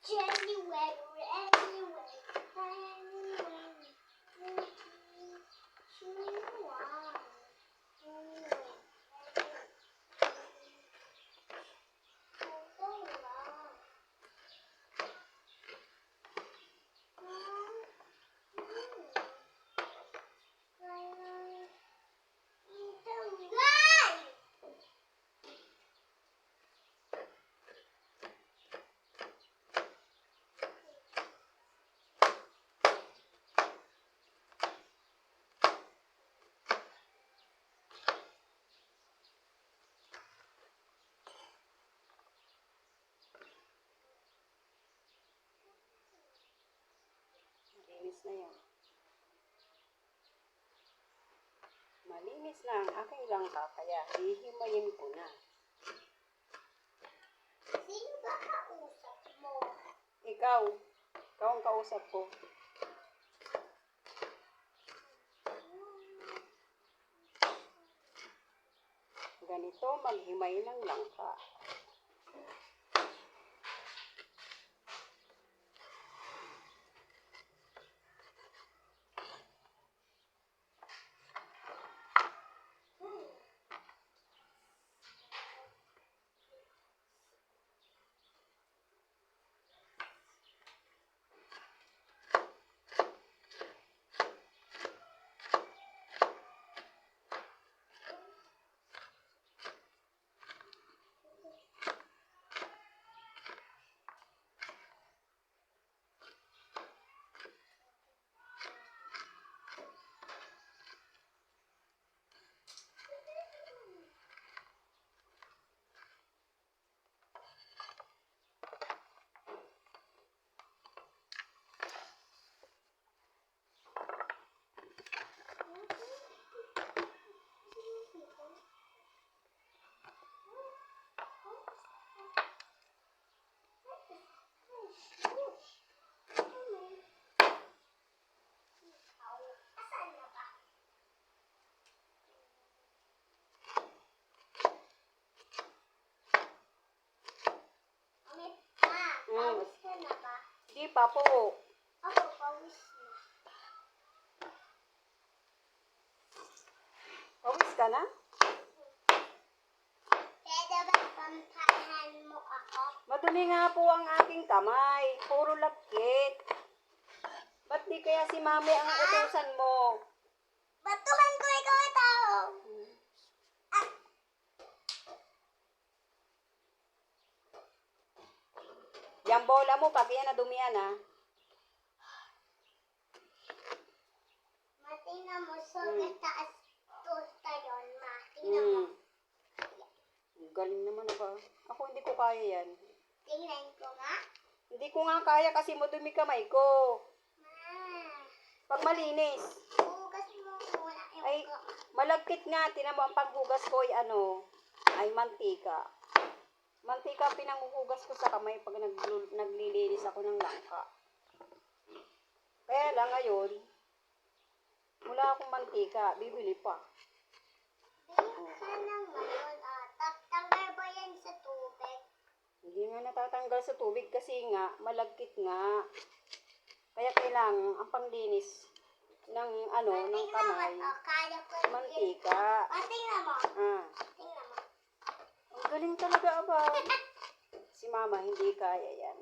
January, Malinis na yan. Malinis na ang aking langka, kaya hihimayin ko na. sino ba kausap mo? Ikaw ang kausap ko. Ganito maghimay ng langka. Pawis ka na ba? Di pa po. Ako, pawis na. Pawis ka na? Pwede ba pampahan mo ako? Madumi nga po ang aking kamay. Puro lagkit. Ba't di kaya si mami ang utusan mo? Batuhan ko ikaw ito! Yung bola mo, pag yan nadumihan ha. Matingnan mo, so taas tosta yun, ma. Tingnan mo. Galing naman ba? Ako hindi ko kaya yan. Tingnan ko nga. Hindi ko nga kaya kasi madumi kamay ko. Ma. Pag malinis. Hugas mo muna yung Ay, malagkit nga. Tinan mo ang panghugas ko ay mantika. Mantika ang pinanghuhugas ko sa kamay pag naglilinis ako ng langka. Kaya lang ngayon, wala akong mantika. Bibili pa. Ka na ngayon, tanggal ba yan sa tubig? Hindi nga natatanggal sa tubig kasi nga, malagkit nga. Kaya kailangan ang panglinis ng ng kamay. Kaya ko yun. Mantika. Tingnan mo. Tingnan mo. Ang galing talaga, aba. Si mama hindi kaya yan.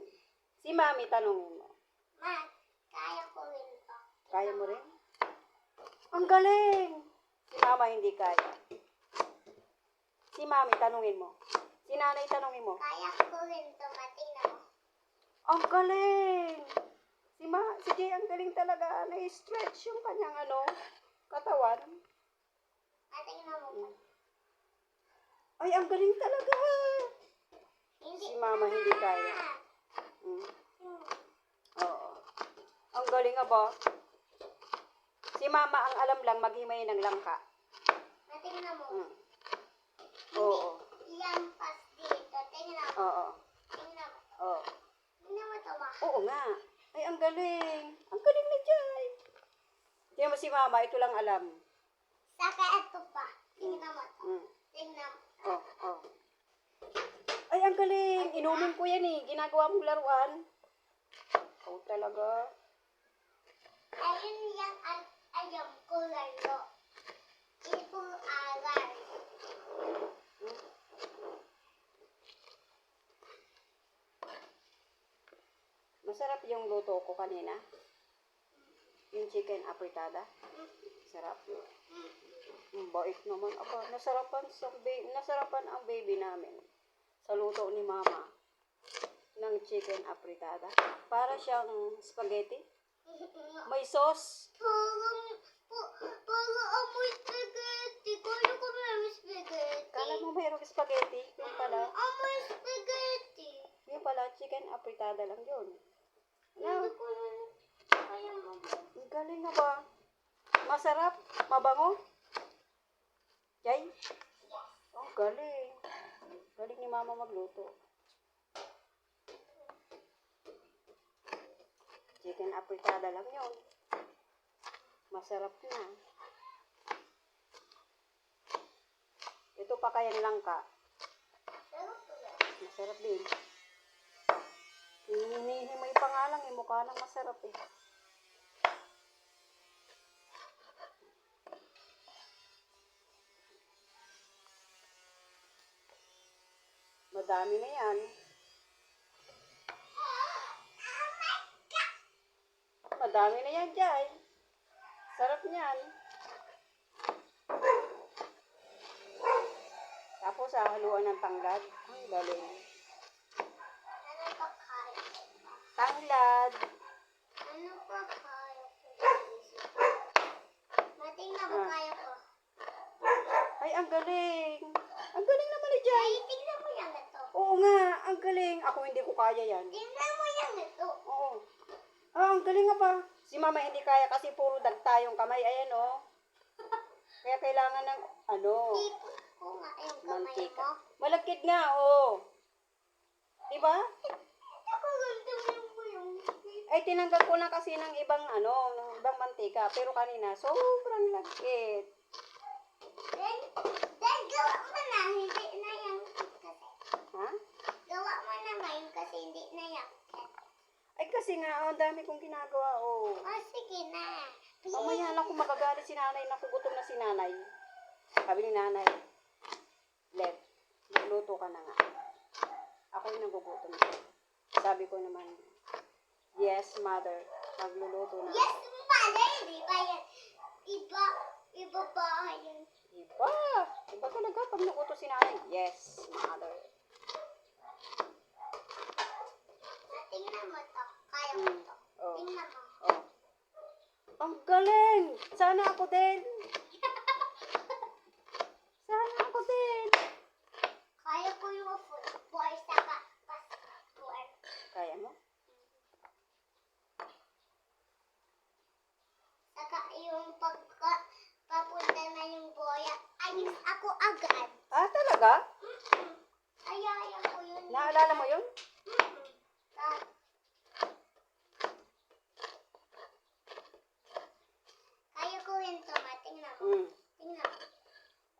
Si mami, tanongin mo. Ma, kaya ko rin to. Kaya mo rin? Ang galing! Si mama hindi kaya. Si mami, tanongin mo. Si nanay, tanongin mo. Kaya ko rin to, ma. Tingnan mo. Ang galing! Si Jay, ang galing talaga. Na-stretch yung kanyang katawan. Tingnan mo. Ay, ang galing talaga. Hindi. Si mama hindi kaya. Oo. Ang galing ba? Si mama ang alam lang maghimay ng langka. Tingnan mo. Oo. Lampas dito. Tingnan mo. Oo. Tingnan mo. Oo. Tingnan mo to, ma. Oo nga. Ay, ang galing. Ang galing ni Jay. Tingnan mo si mama, ito lang alam. Saka ito pa. Tingnan mo to. Tingnan mo. Oh. Ay, ang galing. Inumin ko yan eh. Ginagawa mong laruan. Ikaw talaga. Ayun yung ayam ko lalo. Ipong aral. Masarap yung luto ko kanina. Yung chicken apritada. Sarap. Bait naman. Aba, nasarapan ang baby namin sa luto ni mama ng chicken apritada. Para siyang spaghetti. May sauce. Parang amoy spaghetti. Kaya ko may spaghetti. Kala mo mayroong spaghetti. Yung pala. Amoy spaghetti. Yung pala, chicken apritada lang yun. Hindi Ano? ko yun kaya mabuti. Ang galing na ba? Masarap? Mabango? Yay? Oh, galing. Galing ni mama magluto. Chicken apritada lang yun. Masarap na. Ito pa kayang langka. Masarap din. Hinihimay pa nga lang, mukha lang masarap eh. Madami na yan. Madami na yan, Jai. Sarap niyan. Tapos, haluan ng tanglad. Ang galing. Ano pa kaya? Tanglad. Ano pa kaya ko? Matingnan mo kaya ko. Ay, ang galing. Ang galing naman ni Jai. Ay, tingnan mo yan ito. Oo nga, ang galing. Ako hindi ko kaya yan. Tingnan mo yan ito. Oo. Ah, ang galing nga ba? Si mama hindi kaya kasi puro dagta yung kamay. Ayan, oh. Kaya kailangan ng, Ipon ko nga yung kamay mo. mantika. Malagkit nga, oh. Diba? Ako ganito yung Ay, tinanggal ko na kasi ng ibang, ng ibang mantika. Pero kanina, sobrang lagkit. Then gawa mo na. Hindi na yan kasi. Ha? Gawa mo na ngayon kasi hindi na yan. Ay, kasi nga, ang dami kong ginagawa, oh. Sige na. Mamaya na kung magagalit si nanay, nakugutom na si nanay. Sabi ni nanay, Lev, magluto ka na nga. Ako yung nagugutom. Sabi ko naman, yes, mother, magluluto na. Yes, mother. Di ba yan? Iba bahay yan. Iba. Iba talaga pag naguto si nanay. Yes, mother. Tingnan mo to. Kaya mo to. Oh. Tingnan mo. Oh. Ang galing! Sana ako din. Sana ako din. Kaya ko yung football saka basketball. Kaya mo? Saka yung papunta na yung boya. Ayos ako agad. Ah, talaga? Ayaya ko yun. Naalala mo yun? Kaya ko yun to, ma. Tingnan mo. Tingnan mo.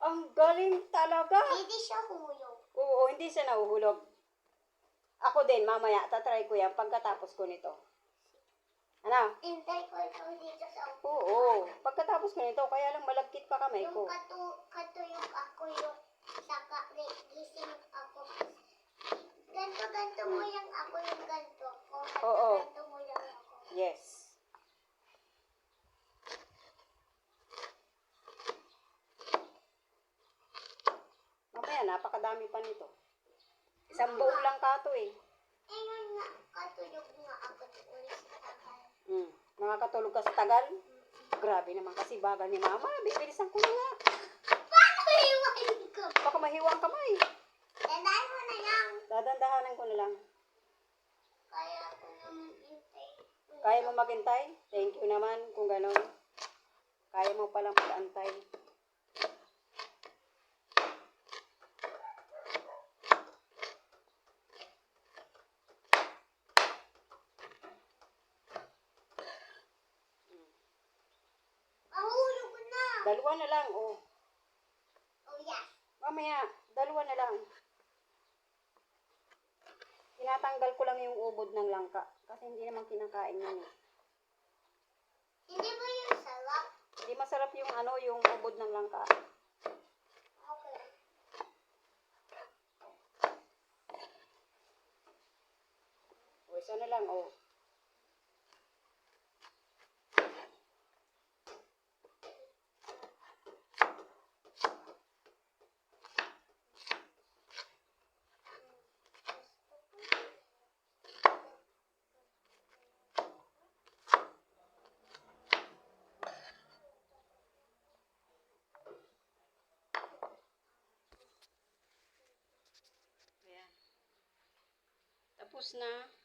Ang galing talaga. Hindi siya huyog. Oo, hindi siya nahuhulog. Ako din, mamaya, tatry ko yan pagkatapos ko nito. Ano? Hintay ko ito dito sa upo. Oo, pagkatapos ko nito, kaya lang malagkit pa kamay Yung ko. katuyog ako yung saka gising ako. Ganto mo yung ako yung ganto ko. Oo. Ganto mo yung ako. Yes. Mamaya, napakadami pa nito. Isang buo lang ka to eh. Ayun nga, katuyog nga ako doon sa tagal. Nakakatulog ka sa tagal? Grabe naman kasi bagal ni mama. Bibilisan ko na nga. Paano iwain ko? Baka mahiwa ang kamay. Tandaan mo na lang. Dadandahanan ko na lang. Kaya ako naman hintay. Kaya mo maghintay? Thank you naman kung gano'n. Kaya mo palang mag-antay. Mahulog na. Dalawa na lang, oh. Oh, yes. Mamaya, dalawa na lang. Tinatanggal ko lang yung ubod ng langka. Kasi hindi naman kinakain yun eh. Hindi ba yung sarap? Hindi masarap yung ano, yung ubod ng langka. Okay. O, isa na lang, o. Ayan. Tapos na.